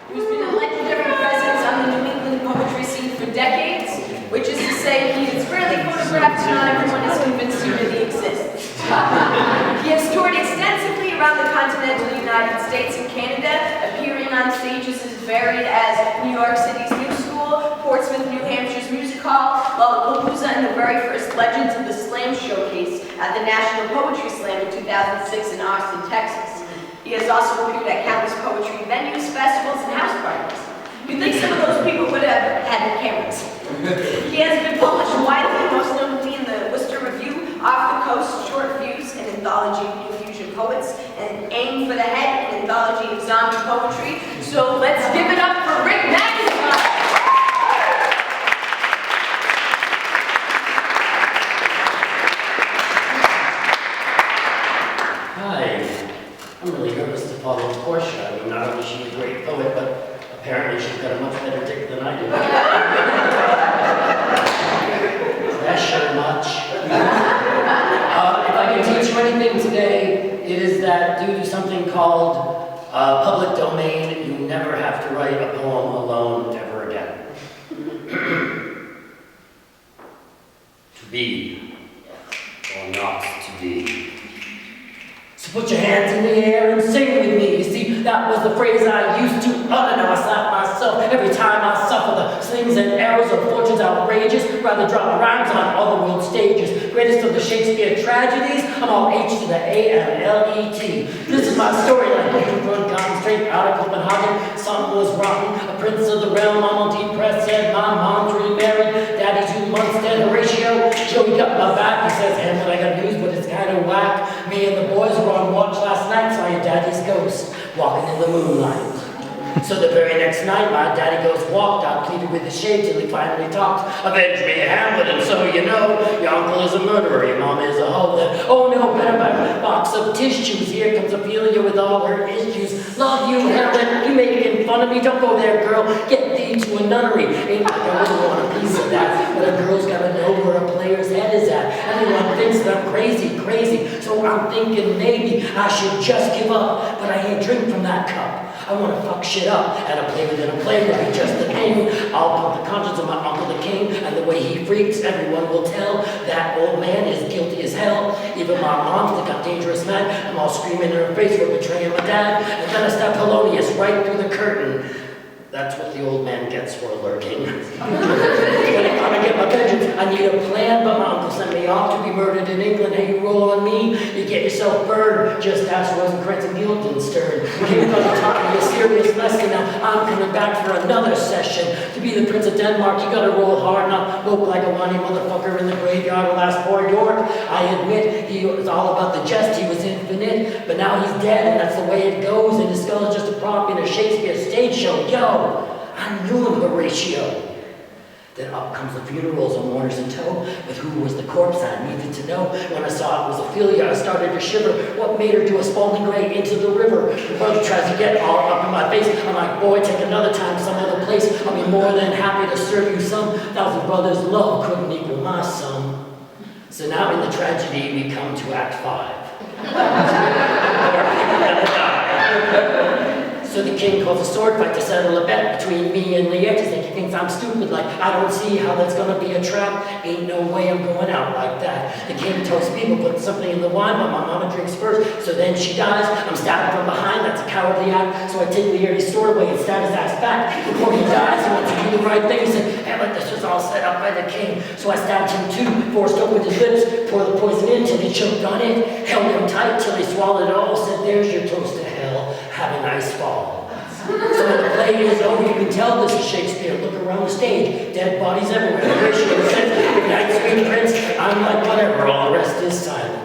who's been a legendary presence on the New England poetry scene for decades, which is to say he is rarely photographed and not everyone is convinced he really exists. He has toured extensively around the continental United States and Canada, appearing on stages as varied as New York City's New School, Portsmouth, New Hampshire's Music Hall, Lollapalooza, and the very first Legends of the Slam showcase at the National Poetry Slam in 2006 in Austin, Texas. He has also appeared at countless poetry venues, festivals, and house parties. You'd think some of those people would have had cameras. He has been published widely, most notably in the Worcester Review, Off the Coast, Short Views, an anthology of New Fusion poets, and Aim for the Head, an anthology of zombie poetry. So let's give it up for Ryk McIntyre. Hi, I'm really nervous to follow Portia. I mean, not only is she a great poet, but apparently she's got a much better dick than I do. Pressure much. If I can teach you anything today, it is that due to something called public domain, you never have to write a poem alone ever again. To be, or not to be. So put your hands in the air and sing with me. You see, that was the phrase I used to utter. Now I slap myself every time I suffer the slings and arrows of fortune's outrageous. Rather drop rhymes on other world stages. Greatest of the Shakespeare tragedies. I'm all H to the A and L-E-T. This is my story, like Run gone straight out of Copenhagen. Something was rotten. A prince of the realm. I'm on deep press said my mom's remarried. Daddy 2 months dead. Horatio. Joey got my back. He says, Hamlet, I got news, but it's kind of whack. Me and the boys were on watch last night, saw your daddy's ghost walking in the moonlight. So the very next night, my daddy ghost walked out, pleaded with the shade till he finally talked. Avenge me, Hamlet, and so you know, your uncle is a murderer, your mom is a hoe. Then, oh no, better buy a box of tissues. Here comes Ophelia with all her issues. Love you, Hamlet, you making fun of me. Don't go there, girl. Get thee to a nunnery. Ain't like I really want a piece of that, but a girl's gotta know where a player's head is at. Everyone thinks that I'm crazy. So I'm thinking maybe I should just give up, but I ain't drink from that cup. I want to fuck shit up, and a play within a play would be just the thing. I'll pump the conscience of my uncle the king, and the way he freaks, everyone will tell that old man is guilty as hell. Even my mom think I'm dangerous man. I'm all screaming in her face for betraying my dad, and then I stab Polonius right through the curtain. That's what the old man gets for lurking. When I come and get my vengeance, I need a plan, but my uncle sent me off to be murdered in England. Hey, you roll on me, you get yourself burned. Just ask Rosencrantz and Guildenstern. Came from the top of a serious lesson. Now I'm coming back for another session. To be the Prince of Denmark, you gotta roll hard, not look like a whiny motherfucker in the graveyard of last poor York. I admit, he was all about the jest, he was infinite, but now he's dead, and that's the way it goes, and his skull is just a prop in a Shakespeare stage show. Yo! I knew him, Horatio. Then up comes the funerals and mourners in tow. But who was the corpse? I needed to know. When I saw it was Ophelia, I started to shiver. What made her do a Spalding Gray into the river? The brother tries to get all up in my face. I'm like, boy, take another time, some other place. I'll be more than happy to serve you some. 1,000 brothers' love couldn't equal my sum. So now in the tragedy, we come to Act 5. So the king calls a sword fight to settle a bet between me and Laertes. He thinks I'm stupid, like I don't see how that's gonna be a trap. Ain't no way I'm going out like that. The king tells people put something in the wine, but my mama drinks first. So then she dies. I'm stabbed from behind. That's a cowardly act. So I take Laertes' sword away and stab his ass back. Before he dies, he wants to do the right thing. He said, Hamlet, this was all set up by the king. So I stabbed him too. Forced open his lips, poured the poison in till he choked on it. Held him tight till he swallowed it all. Said, there's your toast to hell. Have a nice fall. So when the play is over, you can tell this is Shakespeare. Look around the stage, dead bodies everywhere. Horatio says, good night, sweet prince. I'm like, whatever, all the rest is silence.